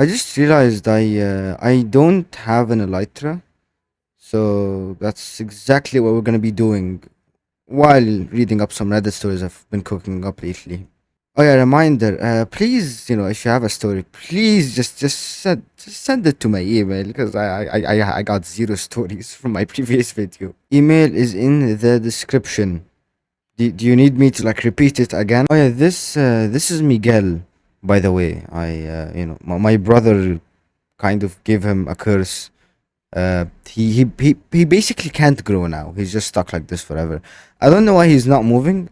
I just realized I don't have an elytra, so that's exactly what we're gonna be doing while reading up some Reddit stories I've been cooking up lately. Oh yeah, reminder. Please, if you have a story, please just send it to my email because I got zero stories from my previous video. Email is in the description. Do you need me to like repeat it again? Oh yeah, this is Miguel. By the way, my brother kind of gave him a curse. He basically can't grow now. He's just stuck like this forever. I don't know why he's not moving.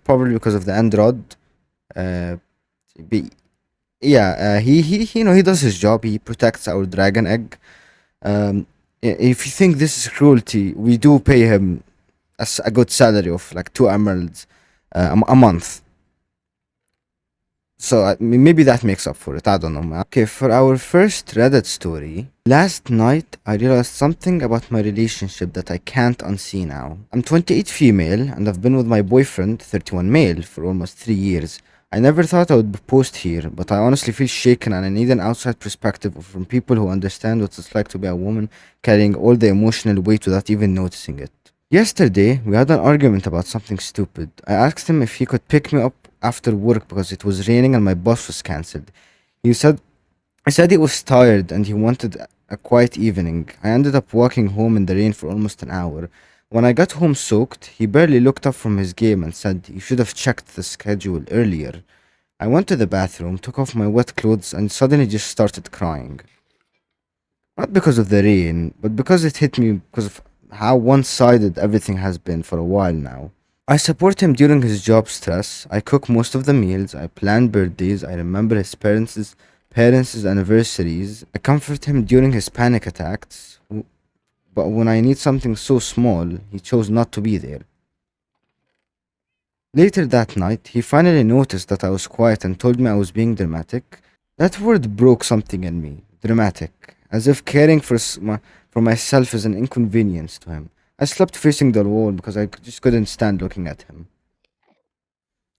Probably because of the end rod. Uh, be, yeah. He does his job. He protects our dragon egg. Um, if you think this is cruelty, we do pay him a good salary of like 2 emeralds a month. So maybe that makes up for it. I don't know, man. Okay, for our first Reddit story, last night I realized something about my relationship that I can't unsee now. I'm 28 female and I've been with my boyfriend, 31 male, for almost 3 years. I never thought I would post here, but I honestly feel shaken and I need an outside perspective from people who understand what it's like to be a woman carrying all the emotional weight without even noticing it. Yesterday, we had an argument about something stupid. I asked him if he could pick me up after work because it was raining and my bus was cancelled. He said he said he was tired and he wanted a quiet evening. I ended up walking home in the rain for almost an hour. When I got home soaked, he barely looked up from his game and said, "You should have checked the schedule earlier." I went to the bathroom, took off my wet clothes, and suddenly just started crying. Not because of the rain, but because it hit me because of how one sided everything has been for a while now. I support him during his job stress. I cook most of the meals. I plan birthdays. I remember his parents' anniversaries. I comfort him during his panic attacks. But when I need something so small, he chose not to be there. Later that night, he finally noticed that I was quiet and told me I was being dramatic. That word broke something in me. Dramatic. As if caring for myself is an inconvenience to him. I slept facing the wall because I just couldn't stand looking at him.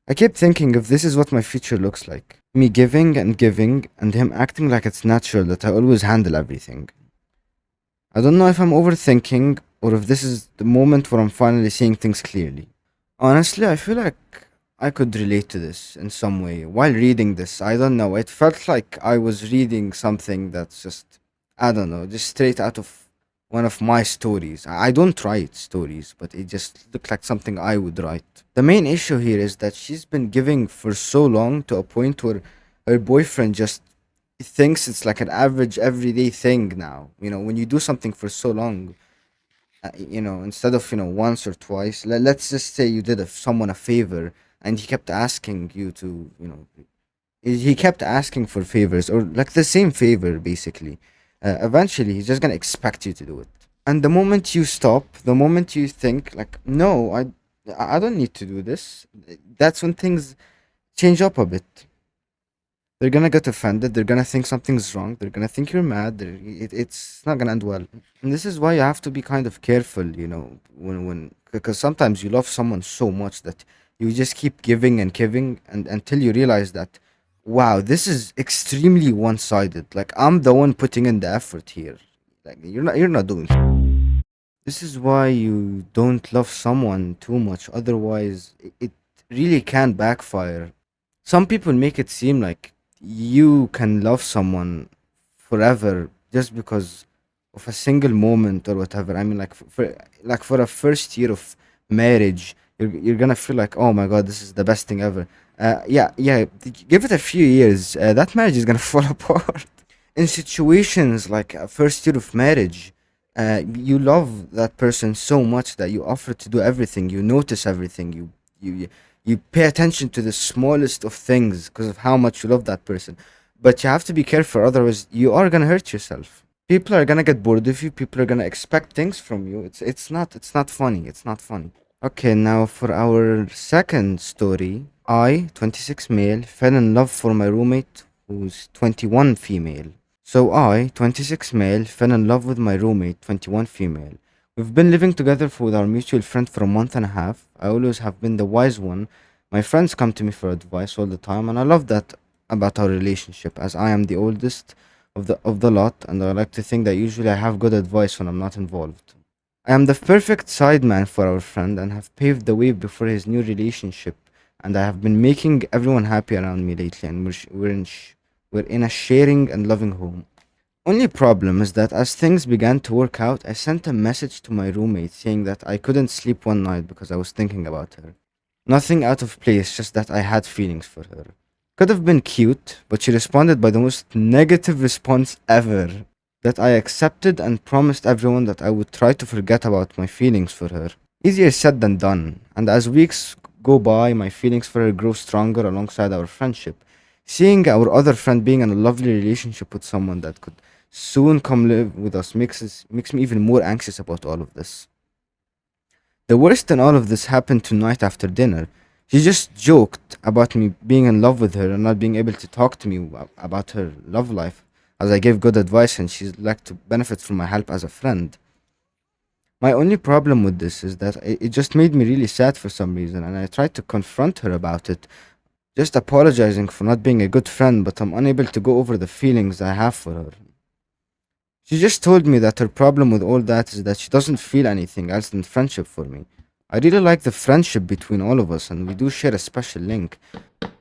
I kept thinking if this is what my future looks like. Me giving, and him acting like it's natural that I always handle everything. I don't know if I'm overthinking or if this is the moment where I'm finally seeing things clearly. Honestly, I feel like I could relate to this in some way. While reading this, I don't know, it felt like I was reading something that's just, I don't know, just straight out of one of my stories. I don't write stories, but it just looked like something I would write. The main issue here is that she's been giving for so long to a point where her boyfriend just thinks it's like an average everyday thing now. When you do something for so long, instead of once or twice, let's just say you did someone a favor and he kept asking you to he kept asking for favors or like the same favor basically. Eventually he's just gonna expect you to do it, and the moment you stop, the moment you think like, no, I don't need to do this, that's when things change up a bit. They're gonna get offended. They're gonna think something's wrong. They're gonna think you're mad. It's not gonna end well. And this is why you have to be kind of careful, when because sometimes you love someone so much that you just keep giving and giving, and until you realize that, wow, this is extremely one-sided. Like I'm the one putting in the effort here. Like you're not doing. This is why you don't love someone too much. Otherwise, it really can backfire. Some people make it seem like you can love someone forever just because of a single moment or whatever. I mean, like for a first year of marriage, you're gonna feel like, oh my god, this is the best thing ever. Yeah. Give it a few years, that marriage is gonna fall apart. In situations like a first year of marriage, you love that person so much that you offer to do everything. You notice everything. You you pay attention to the smallest of things because of how much you love that person. But you have to be careful, otherwise you are gonna hurt yourself. People are gonna get bored of you. People are gonna expect things from you. It's not funny. It's not funny. Okay, now for our second story, I, 26 male, fell in love for my roommate who's 21 female. So I, 26 male, fell in love with my roommate, 21 female. We've been living together with our mutual friend for a month and a half. I always have been the wise one. My friends come to me for advice all the time, and I love that about our relationship as I am the oldest. of the lot, and I like to think that usually I have good advice when I'm not involved. I am the perfect sideman for our friend and have paved the way before his new relationship, and I have been making everyone happy around me lately, and we're in a sharing and loving home. Only problem is that as things began to work out, I sent a message to my roommate saying that I couldn't sleep one night because I was thinking about her. Nothing out of place, just that I had feelings for her. Could have been cute, but she responded by the most negative response ever. That I accepted and promised everyone that I would try to forget about my feelings for her. Easier said than done, and as weeks go by, my feelings for her grow stronger alongside our friendship. Seeing our other friend being in a lovely relationship with someone that could soon come live with us makes me even more anxious about all of this. The worst in all of this happened tonight after dinner. She just joked about me being in love with her and not being able to talk to me about her love life, as I gave good advice and she'd like to benefit from my help as a friend. My only problem with this is that it just made me really sad for some reason, and I tried to confront her about it, just apologizing for not being a good friend, but I'm unable to go over the feelings I have for her. She just told me that her problem with all that is that she doesn't feel anything else than friendship for me. I really like the friendship between all of us, and we do share a special link.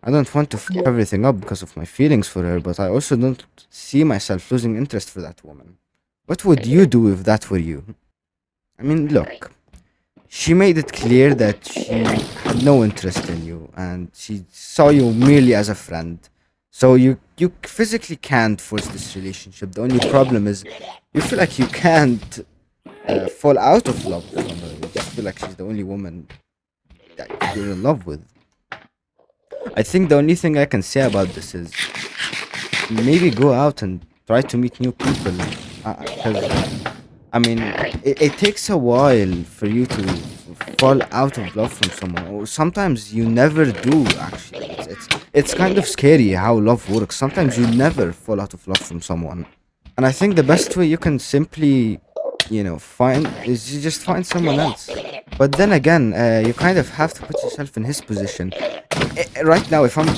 I don't want to everything up because of my feelings for her, but I also don't see myself losing interest for that woman. What would you do if that were you? I mean, look, she made it clear that she had no interest in you and she saw you merely as a friend. So you physically can't force this relationship. The only problem is you feel like you can't fall out of love with her. You just feel like she's the only woman that you're in love with. I think the only thing I can say about this is maybe go out and try to meet new people. 'Cause I mean, it takes a while for you to fall out of love from someone, or sometimes you never do. Actually, it's kind of scary how love works. Sometimes you never fall out of love from someone, and I think the best way you can simply, find is you just find someone else. But then again, you kind of have to put yourself in his position. Right now, if I'm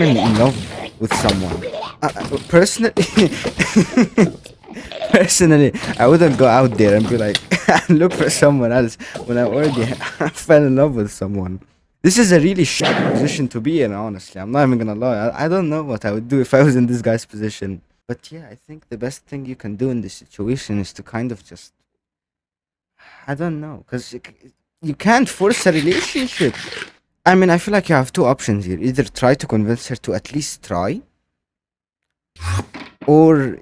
in love with someone, personally. Personally, I wouldn't go out there and be like, look for someone else when I already fell in love with someone. This is a really shit position to be in, honestly. I'm not even gonna lie. I don't know what I would do if I was in this guy's position. But yeah, I think the best thing you can do in this situation is to kind of just, I don't know, because you can't force a relationship. I mean, I feel like you have two options here. Either try to convince her to at least try, or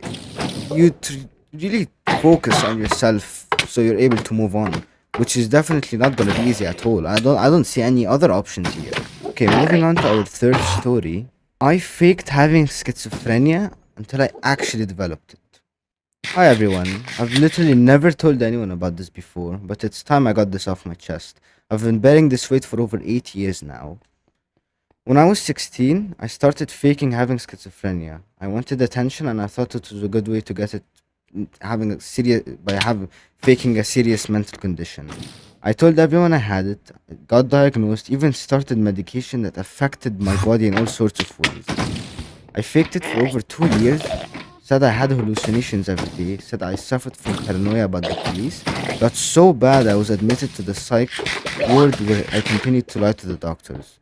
really focus on yourself so you're able to move on, which is definitely not gonna be easy at all. I don't see any other options here. Okay, moving on to our third story. I faked having schizophrenia until I actually developed it. Hi everyone. I've literally never told anyone about this before, but it's time I got this off my chest. I've been bearing this weight for over 8 years now. When I was 16, I started faking having schizophrenia. I wanted attention and I thought it was a good way to get it, having a serious by having faking a serious mental condition. I told everyone I had it, got diagnosed, even started medication that affected my body in all sorts of ways. I faked it for over 2 years, said I had hallucinations every day, said I suffered from paranoia about the police. Got so bad I was admitted to the psych ward where I continued to lie to the doctors.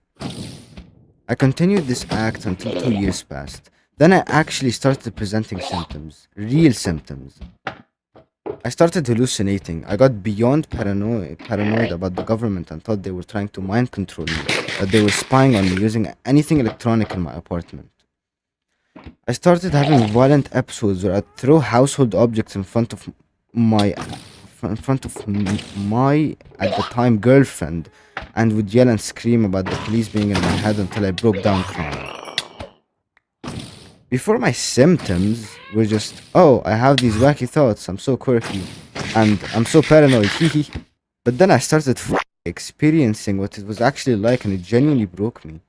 I continued this act until 2 years passed. Then I actually started presenting symptoms, real symptoms. I started hallucinating. I got beyond paranoid about the government and thought they were trying to mind control me, that they were spying on me using anything electronic in my apartment. I started having violent episodes where I'd throw household objects my in front of my at the time girlfriend and would yell and scream about the police being in my head until I broke down crying. Before my symptoms were just, oh, I have these wacky thoughts, I'm so quirky, and I'm so paranoid, hee. But then I started experiencing what it was actually like, and it genuinely broke me.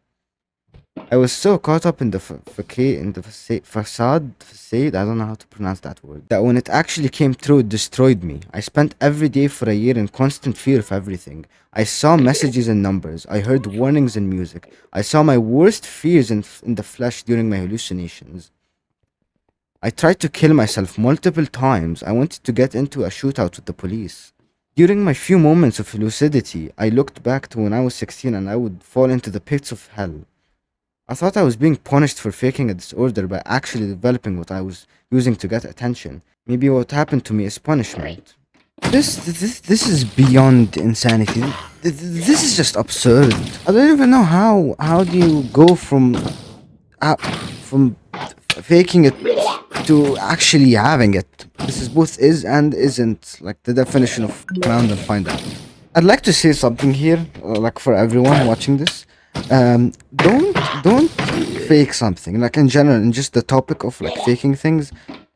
I was so caught up in the facade, I don't know how to pronounce that word, that when it actually came true, it destroyed me. I spent every day for a year in constant fear of everything. I saw messages and numbers. I heard warnings in music. I saw my worst fears in the flesh during my hallucinations. I tried to kill myself multiple times. I wanted to get into a shootout with the police. During my few moments of lucidity, I looked back to when I was 16 and I would fall into the pits of hell. I thought I was being punished for faking a disorder by actually developing what I was using to get attention. Maybe what happened to me is punishment. This is beyond insanity. This is just absurd. I don't even know how do you go uh, from faking it to actually having it. This is both is and isn't, like the definition of found and find out. I'd like to say something here, like for everyone watching this. Don't fake something. Like in general, in just the topic of like faking things,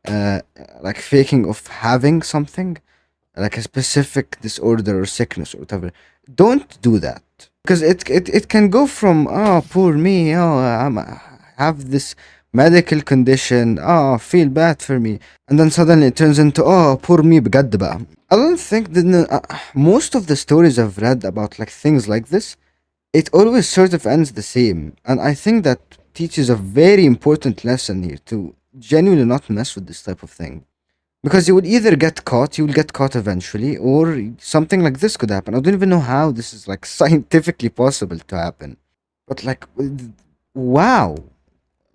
uh, like faking of having something, like a specific disorder or sickness or whatever. Don't do that because it can go from oh poor me, oh I have this medical condition, oh feel bad for me, and then suddenly it turns into oh poor me بجد بقى. I don't think that most of the stories I've read about like things like this, it always sort of ends the same, and I think that teaches a very important lesson here to genuinely not mess with this type of thing. Because you will either get caught, you will get caught eventually, or something like this could happen. I don't even know how this is like scientifically possible to happen. But like, wow,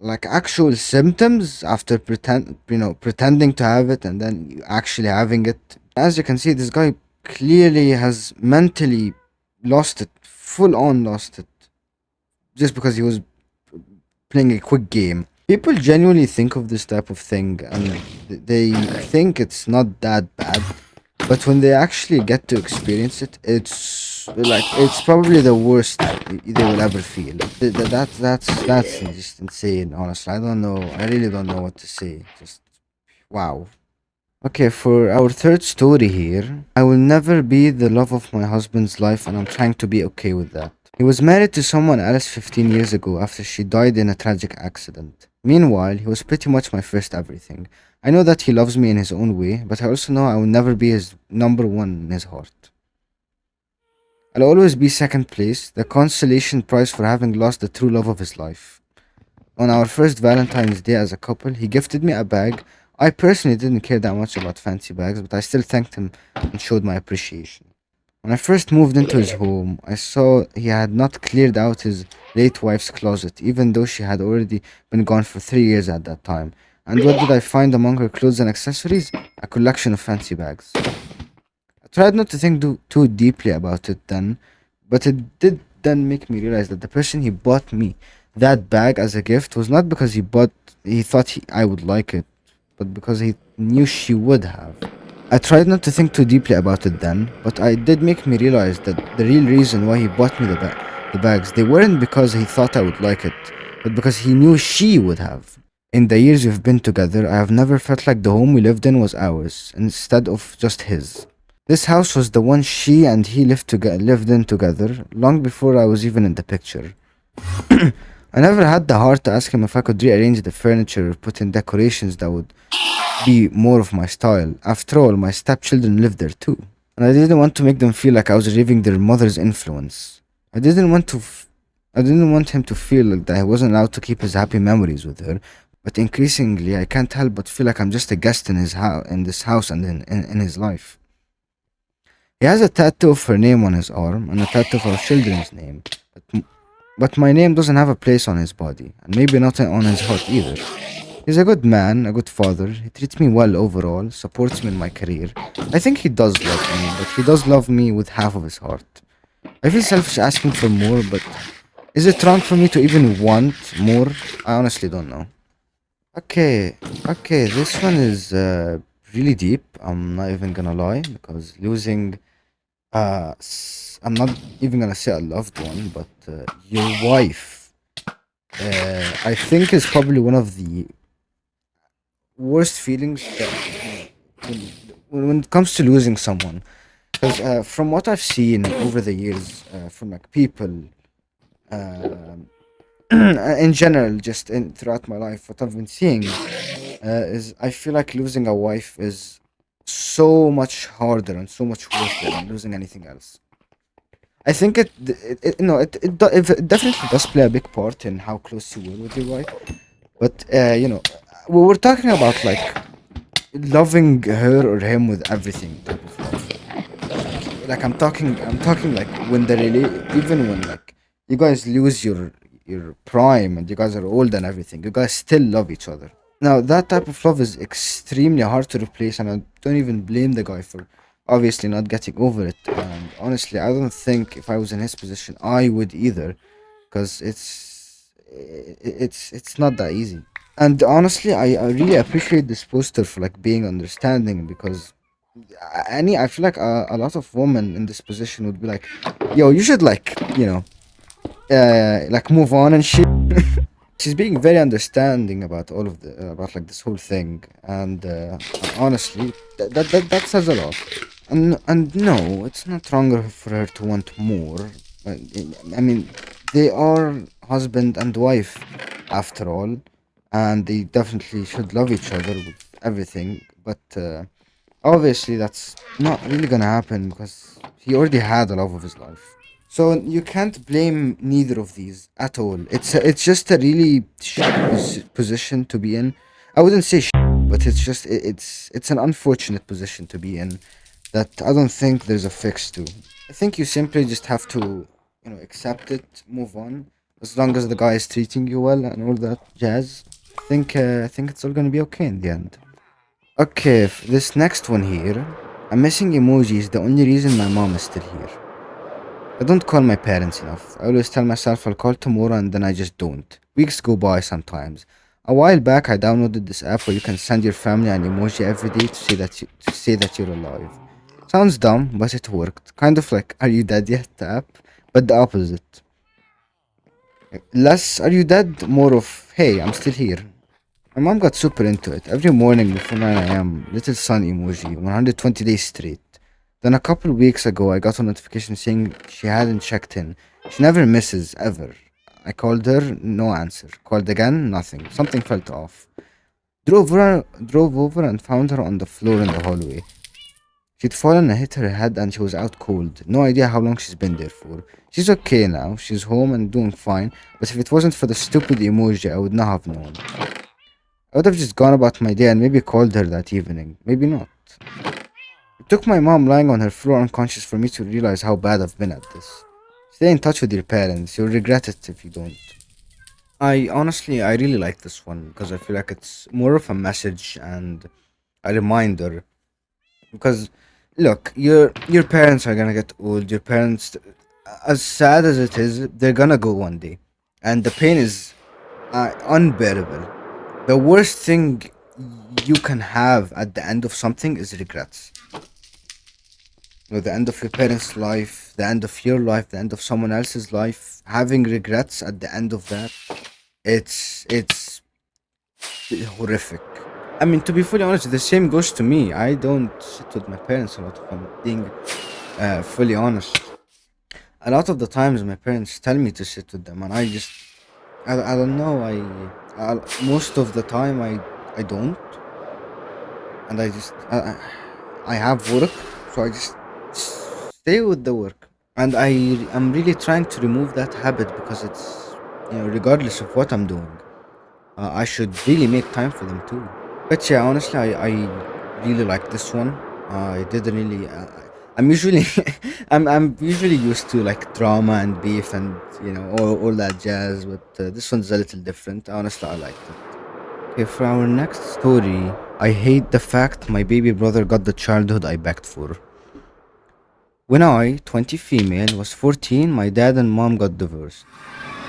like actual symptoms after pretending to have it and then you actually having it. As you can see, this guy clearly has mentally lost it, full on lost it, just because he was playing a quick game. People genuinely think of this type of thing and they think it's not that bad, but when they actually get to experience it, it's probably the worst they will ever feel. That's just insane. Honestly, I don't know. I really don't know what to say. Just wow. Okay, for our third story here, I will never be the love of my husband's life, and I'm trying to be okay with that. He was married to someone else 15 years ago after she died in a tragic accident. Meanwhile, he was pretty much my first everything. I know that he loves me in his own way, but I also know I will never be his number one in his heart. I'll always be second place, the consolation prize for having lost the true love of his life. On our first Valentine's Day as a couple, he gifted me a bag. I personally didn't care that much about fancy bags, but I still thanked him and showed my appreciation. When I first moved into his home, I saw he had not cleared out his late wife's closet, even though she had already been gone for 3 years at that time. And what did I find among her clothes and accessories? A collection of fancy bags. I tried not to think too deeply about it then, but it did then make me realize that the person he bought me that bag as a gift was not because he thought I would like it, but because he knew she would have. I tried not to think too deeply about it then, but it did make me realize that the real reason why he bought me the bags, they weren't because he thought I would like it, but because he knew she would have. In the years we've been together, I have never felt like the home we lived in was ours, instead of just his. This house was the one she and he lived in together, long before I was even in the picture. I never had the heart to ask him if I could rearrange the furniture or put in decorations that would be more of my style. After all, my stepchildren lived there too. And I didn't want to make them feel like I was relieving their mother's influence. I didn't want him to feel like that he wasn't allowed to keep his happy memories with her. But increasingly, I can't help but feel like I'm just a guest in his house, in this house, and in his life. He has a tattoo of her name on his arm and a tattoo of our children's name. But my name doesn't have a place on his body, and maybe not on his heart either. He's a good man, a good father. He treats me well overall, supports me in my career. I think he does love me, but he does love me with half of his heart. I feel selfish asking for more, but is it wrong for me to even want more? I honestly don't know. Okay, this one is really deep. I'm not even gonna lie, because losing, I'm not even gonna say a loved one, but your wife, I think is probably one of the worst feelings that when it comes to losing someone. Because from what I've seen over the years, from like people, uh, in general, just throughout my life, what I've been seeing is I feel like losing a wife is so much harder and so much worse than losing anything else. I think it definitely does play a big part in how close you were with your wife. But we were talking about like loving her or him with everything type of love. Like I'm talking like when even when like you guys lose your prime and you guys are old and everything, you guys still love each other. Now that type of love is extremely hard to replace, and I don't even blame the guy for obviously not getting over it. And honestly, I don't think if I was in his position I would either, because it's not that easy. And honestly, I really appreciate this poster for like being understanding, because I feel like a lot of women in this position would be like, yo, you should like, like move on and shit. She's being very understanding about all of the about like this whole thing, and honestly, that says a lot. And no, it's not wrong for her to want more. Uh, I mean, they are husband and wife after all, and they definitely should love each other with everything. But obviously, that's not really gonna happen because he already had the love of his life. So you can't blame neither of these at all. It's just a really position to be in. I wouldn't say but it's just it's an unfortunate position to be in that I don't think there's a fix to. I think you simply just have to, accept it, move on. As long as the guy is treating you well and all that jazz, I think it's all gonna be okay in the end. Okay, this next one here, a missing emoji is the only reason my mom is still here. I don't call my parents enough. I always tell myself I'll call tomorrow and then I just don't. Weeks go by sometimes. A while back I downloaded this app where you can send your family an emoji every day to say that you're alive. Sounds dumb, but it worked. Kind of like "Are you dead yet?" app, but the opposite. Less "Are you dead?" more of "Hey, I'm still here." My mom got super into it. Every morning before 9 a.m., little sun emoji, 120 days straight. Then a couple weeks ago, I got a notification saying she hadn't checked in. She never misses, ever. I called her, no answer. Called again, nothing. Something felt off. Drove over and found her on the floor in the hallway. She'd fallen and hit her head and she was out cold. No idea how long she's been there for. She's okay now. She's home and doing fine. But if it wasn't for the stupid emoji, I would not have known. I would have just gone about my day and maybe called her that evening. Maybe not. It took my mom lying on her floor unconscious for me to realize how bad I've been at this. Stay in touch with your parents. You'll regret it if you don't. I really like this one because I feel like it's more of a message and a reminder. Because look, your parents are gonna get old. Your parents, as sad as it is, they're gonna go one day, and the pain is unbearable. The worst thing you can have at the end of something is regrets. The end of your parents' life, the end of your life, the end of someone else's life. Having regrets at the end of that, it's horrific. I mean, to be fully honest, the same goes to me. I don't sit with my parents a lot, if I'm being fully honest. A lot of the times, my parents tell me to sit with them, and I don't know. Most of the time, I don't, and I have work, so I just stay with the work. And am really trying to remove that habit because it's, regardless of what I'm doing, I should really make time for them too. But yeah, honestly, I really like this one. I didn't really. I'm usually I'm usually used to like drama and beef and all that jazz, but this one's a little different. Honestly, I liked it. Okay, for our next story, I hate the fact my baby brother got the childhood I begged for. When I, 20 female, was 14, my dad and mom got divorced.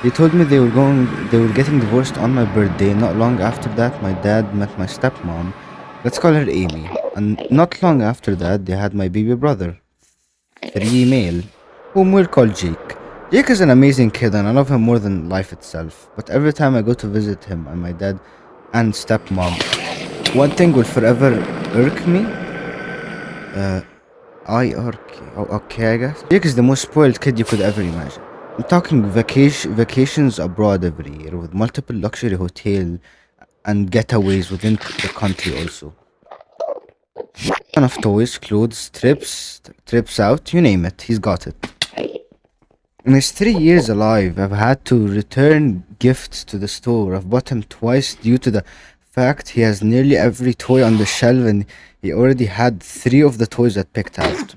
They told me they were getting divorced on my birthday. Not long after that, my dad met my stepmom. Let's call her Amy. And not long after that, they had my baby brother, 3 male, whom we'll call Jake. Jake is an amazing kid and I love him more than life itself. But every time I go to visit him and my dad and stepmom, one thing will forever irk me. Okay, I guess. Jake is the most spoiled kid you could ever imagine. I'm talking vacations abroad every year with multiple luxury hotel and getaways within the country also. Ton of toys, clothes, trips out, you name it, he's got it. In his 3 years alive, I've had to return gifts to the store. I've bought him twice due to the fact he has nearly every toy on the shelf and he already had three of the toys that picked out.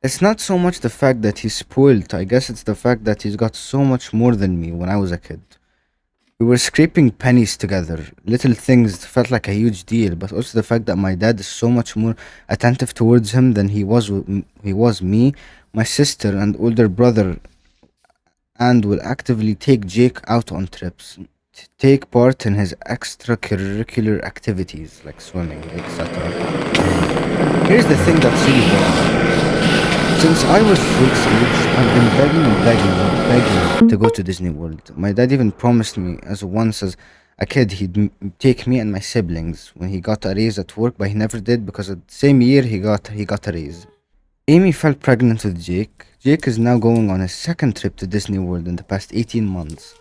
It's not so much the fact that he's spoiled, I guess it's the fact that he's got so much more than me when I was a kid. We were scraping pennies together. Little things felt like a huge deal, but also the fact that my dad is so much more attentive towards him than he was me, my sister, and older brother, and will actively take Jake out on trips, take part in his extracurricular activities like swimming, etc. Here's the thing that's really bothering. Since I was 6 age, I've been begging and begging and begging to go to Disney World. My dad even promised me as once as a kid take me and my siblings when he got a raise at work, but he never did because the same year he got a raise. Amy fell pregnant with Jake. Jake is now going on his second trip to Disney World in the past 18 months.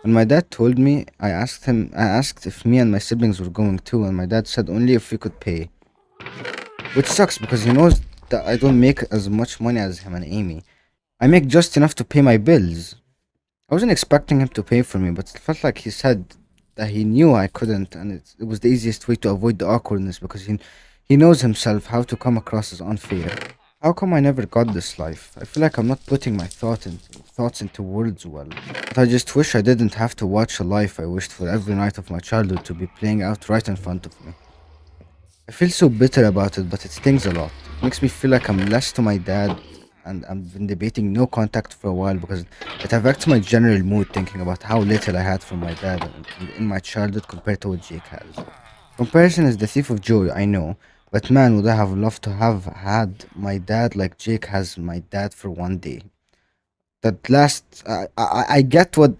When my dad told me, I asked if me and my siblings were going too, and my dad said only if we could pay. Which sucks because he knows that I don't make as much money as him and Amy. I make just enough to pay my bills. I wasn't expecting him to pay for me, but it felt like he said that he knew I couldn't, and it was the easiest way to avoid the awkwardness because he knows himself how to come across as unfair. How come I never got this life? I feel like I'm not putting my thoughts into words well. But I just wish I didn't have to watch a life I wished for every night of my childhood to be playing out right in front of me. I feel so bitter about it, but it stings a lot. It makes me feel like I'm less to my dad, and I've been debating no contact for a while because it affects my general mood thinking about how little I had from my dad in my childhood compared to what Jake has. Comparison is the thief of joy, I know, but man, would I have loved to have had my dad like Jake has my dad for one day. That last, I get what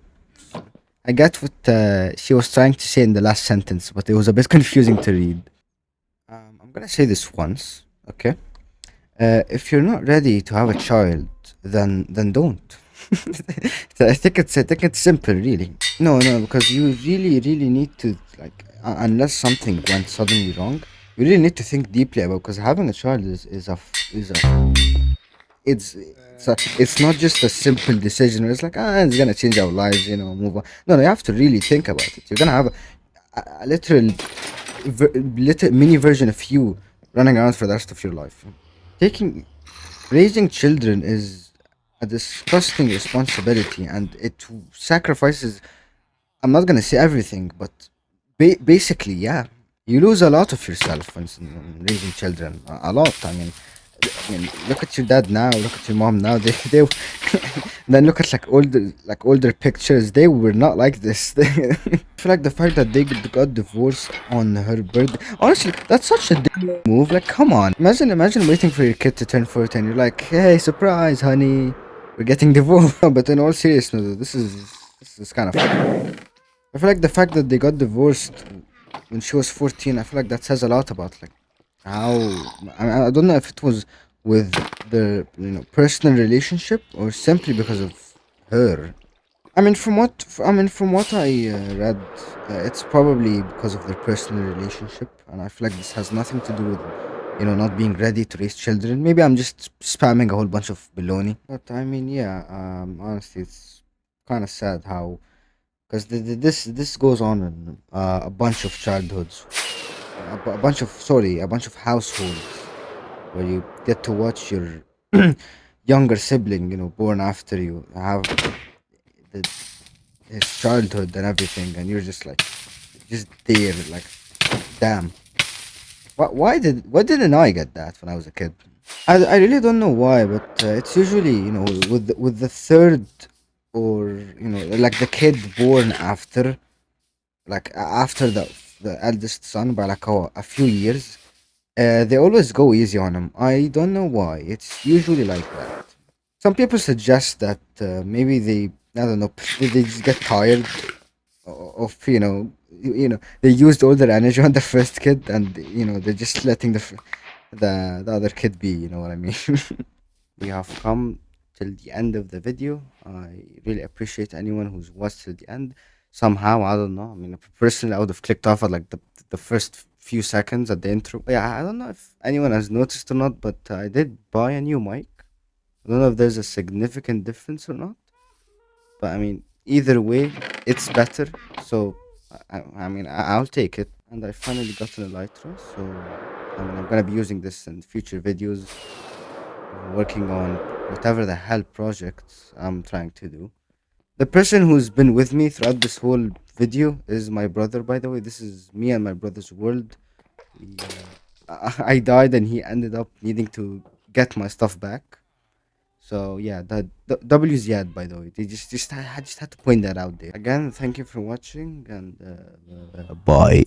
she was trying to say in the last sentence, but it was a bit confusing to read. I'm gonna say this once, okay? If you're not ready to have a child, then don't. I think it's simple, really. No, because you really need to unless something went suddenly wrong, you really need to think deeply about because having a child it's not just a simple decision where it's like it's gonna change our lives, move on. No, you have to really think about it. You're gonna have a literal little mini version of you running around for the rest of your life. Taking Raising children is a disgusting responsibility, and it sacrifices. I'm not gonna say everything, but basically, yeah, you lose a lot of yourself when raising children. A lot. I mean, look at your dad now. Look at your mom now. They then look at older pictures. They were not like this. I feel like the fact that they got divorced on her birthday. Honestly, that's such a dick move. Like, come on. Imagine waiting for your kid to turn 14. You're like, hey, surprise, honey, we're getting divorced. But in all seriousness, this is kind of. I feel like the fact that they got divorced when she was 14. I feel like that says a lot about how I don't know if it was with their personal relationship or simply because of her. From what I read, it's probably because of their personal relationship, and I feel like this has nothing to do with not being ready to raise children. Maybe I'm just spamming a whole bunch of baloney, but I mean, yeah. Honestly, it's kind of sad how because this goes on in a bunch of childhoods, a bunch of households where you get to watch your younger sibling, born after you, have the, his childhood and everything, and you're just there, like, damn. Why didn't I get that when I was a kid? I really don't know why, but it's usually with the third or like the kid born after after the eldest son by a few years. They always go easy on him. I don't know why. It's usually like that. Some people suggest that maybe I don't know, they just get tired of they used all their energy on the first kid, and they're just letting the other kid be. You know what I mean? We have come till the end of the video. I really appreciate anyone who's watched till the end. Somehow, I don't know. I mean, personally, I would have clicked off at the first few seconds at the intro. Yeah, I don't know if anyone has noticed or not, but I did buy a new mic. I don't know if there's a significant difference or not, but I mean, either way, it's better. So I'll take it. And I finally got an elytra, so I'm gonna be using this in future videos, working on whatever the hell projects I'm trying to do. The person who's been with me throughout this whole video is my brother, by the way. This is me and my brother's world. I died and he ended up needing to get my stuff back. So yeah, W is Yad, by the way. I just had to point that out there. Again, thank you for watching and bye.